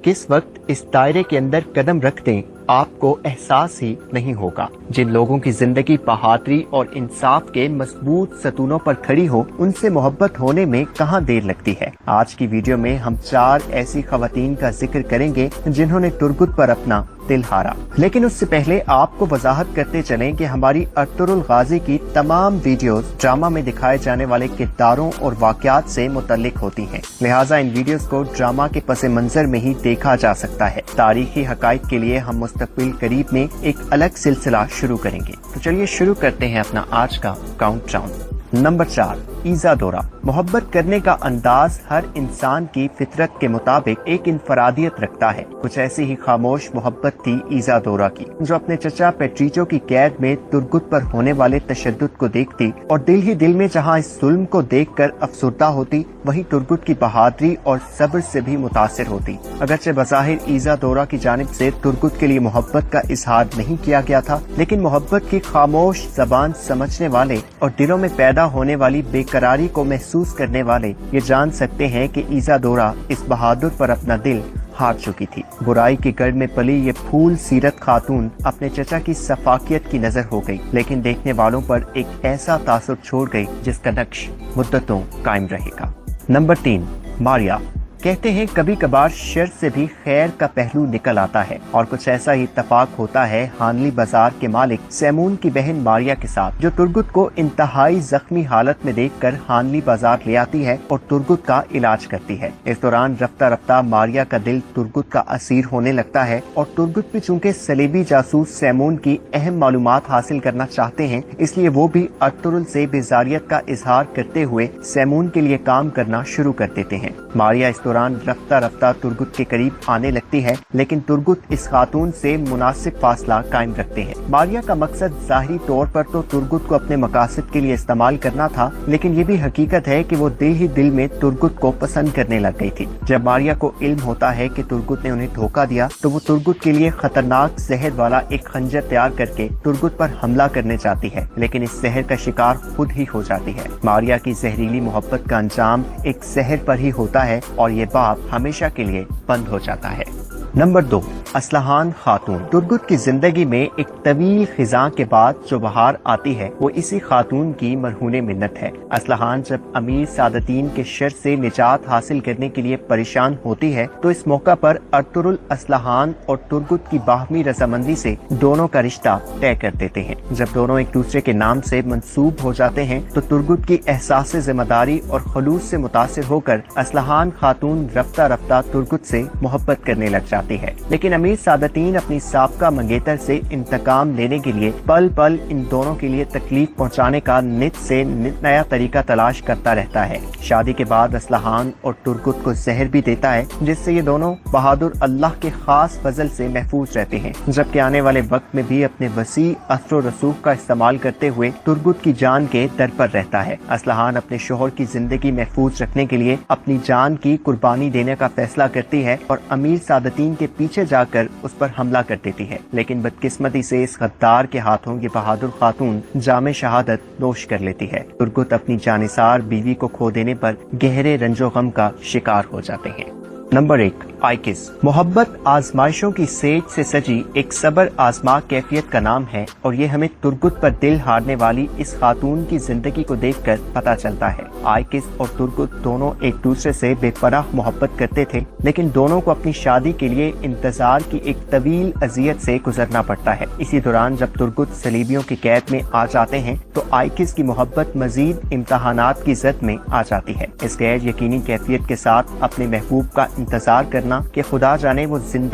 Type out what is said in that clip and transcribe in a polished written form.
किस वक्त इस दायरे के अंदर कदम रख दें आपको एहसास ही नहीं होगा। जिन लोगों की जिंदगी बहादुरी और इंसाफ के मजबूत सतूनों पर खड़ी हो, उनसे मोहब्बत होने में कहाँ देर लगती है। आज की वीडियो में हम 4 ऐसी खवातीन का जिक्र करेंगे जिन्होंने तुर्गुत पर अपना दिल हारा। लेकिन उससे पहले आपको वजाहत करते चलें कि हमारी अर्तुगरुल गाजी की तमाम वीडियोस ड्रामा में दिखाए जाने वाले किरदारों और वाकयात से मुतल्लिक होती हैं। लिहाजा इन वीडियोस को ड्रामा के पसे मंजर में ही देखा जा सकता है। तारीखी हकाइक के लिए हम मुस्तकबिल करीब में एक अलग सिलसिला शुरू करेंगे। तो चलिए शुरू करते हैं अपना आज का काउंटडाउन। नंबर 4, ईज़ादोरा। मोहब्बत करने का अंदाज हर इंसान की फितरत के मुताबिक एक इनफरादियत रखता है। कुछ ऐसी ही खामोश मोहब्बत थी ईज़ादोरा की, जो अपने चचा पेट्रीचो की कैद में तुर्गुत पर होने वाले तशद्दुद को देखती और दिल ही दिल में जहां इस जुल्म को देखकर अफसुर्दा होती, वहीं तुर्गुत की बहादुरी और सब्र से भी मुतासिर होती। अगरचे बज़ाहिर ईज़ादोरा की जानिब से तुर्गुत के लिए मोहब्बत का इजहार नहीं किया गया था, लेकिन मोहब्बत की खामोश जबान समझने वाले और दिलों में पैदा होने वाली बेकरारी को महसूस करने वाले ये जान सकते हैं कि ईज़ादोरा इस बहादुर पर अपना दिल हार चुकी थी। बुराई की गढ़ में पली ये फूल सीरत खातून अपने चचा की सफाकियत की नजर हो गई, लेकिन देखने वालों पर एक ऐसा तासुर छोड़ गई जिसका नक्श मुद्दतों कायम रहेगा। नंबर 3, मारिया। कहते हैं कभी कभार शर से भी खैर का पहलू निकल आता है, और कुछ ऐसा ही इत्तफाक होता है हानली बाजार के मालिक सैमून की बहन मारिया के साथ, जो तुर्गुत को इंतहाई जख्मी हालत में देखकर हानली बाजार ले आती है और तुर्गुत का इलाज करती है। इस दौरान रफ्ता रफ्ता मारिया का दिल तुर्गुत का असीर होने लगता है, और तुर्गुत भी चूंकि सलीबी जासूस सैमून की अहम मालूमात हासिल करना चाहते हैं, इसलिए वो भी अर्तुगरुल से बेजारियत का इजहार करते हुए सैमून के लिए काम करना शुरू कर देते हैं। मारिया इस दौरान रफ्ता रफ्ता तुर्गुत के करीब आने लगती है, लेकिन तुर्गुत इस खातून से मुनासिब फासला कायम रखते हैं। मारिया का मकसद जाहिरी तौर पर तो तुर्गुत को अपने मकासद के लिए इस्तेमाल करना था, लेकिन ये भी हकीकत है कि वो दिल ही दिल में तुर्गुत को पसंद करने लग गई थी। जब मारिया को इल्म होता है कि तुर्गुत ने उन्हें धोखा दिया, तो वो तुर्गुत के लिए खतरनाक जहर वाला एक खंजर तैयार करके तुर्गुत पर हमला करने चाहती है, लेकिन इस जहर का शिकार खुद ही हो जाती है। मारिया की जहरीली मोहब्बत का अंजाम एक जहर पर ही होता है, और ये बाप हमेशा के लिए बंद हो जाता है। नंबर 2, असलहान खातून। तुर्गुत की जिंदगी में एक तवील खिजा के बाद जो बहार आती है, वो इसी खातून की मरहूने मिन्नत है। असलहान जब अमीर सादतीन के शर से निजात हासिल करने के लिए परेशान होती है, तो इस मौका पर अर्तुगरुल असलहान और तुर्गुत की बाहमी रजामंदी से दोनों का रिश्ता तय कर देते हैं। जब दोनों एक दूसरे के नाम से मंसूब हो जाते हैं, तो तुर्गुत की एहसास जिम्मेदारी और खलूस से मुतासिर होकर असलहान खातून रफ्ता रफ्ता तुर्गुत से मोहब्बत करने लग जाती है। लेकिन अमीर सादतीन अपनी साबका मंगेतर से इंतकाम लेने के लिए पल पल इन दोनों के लिए तकलीफ पहुंचाने का नित से नित नया तरीका तलाश करता रहता है। शादी के बाद असलहान और तुर्गुत को जहर भी देता है, जिससे ये दोनों बहादुर अल्लाह के खास फजल से महफूज रहते हैं, जबकि आने वाले वक्त में भी अपने वसी असर रसूख का इस्तेमाल करते हुए तुर्गुत की जान के दर पर रहता है। असलहान अपने शोहर की जिंदगी महफूज रखने के लिए अपनी जान की कुर्बानी देने का फैसला करती है और अमीर सादतीन के पीछे जाकर उस पर हमला कर देती है, लेकिन बदकिस्मती से इस गद्दार के हाथों ये बहादुर खातून जामे शहादत नोश कर लेती है। तुर्गुत अपनी जानिसार बीवी को खो देने पर गहरे रंजो गम का शिकार हो जाते हैं। नंबर 1, आइकिस। मोहब्बत आजमाइशों की सेज से सजी एक सबर आजमा कैफियत का नाम है, और ये हमें तुर्गुत पर दिल हारने वाली इस खातून की जिंदगी को देखकर पता चलता है। आइकिस और तुर्गुत दोनों एक दूसरे से बेपनाह मोहब्बत करते थे, लेकिन दोनों को अपनी शादी के लिए इंतजार की एक तवील अजियत से गुजरना पड़ता है। इसी दौरान जब तुर्गुत सलीबियों की कैद में आ जाते हैं, तो आइकिस की मोहब्बत मजीद इम्तहानात की जद में आ जाती है। इस गैर यकीनी कैफियत के साथ अपने महबूब का इंतजार करना कि खुदा जाने वो जिंदा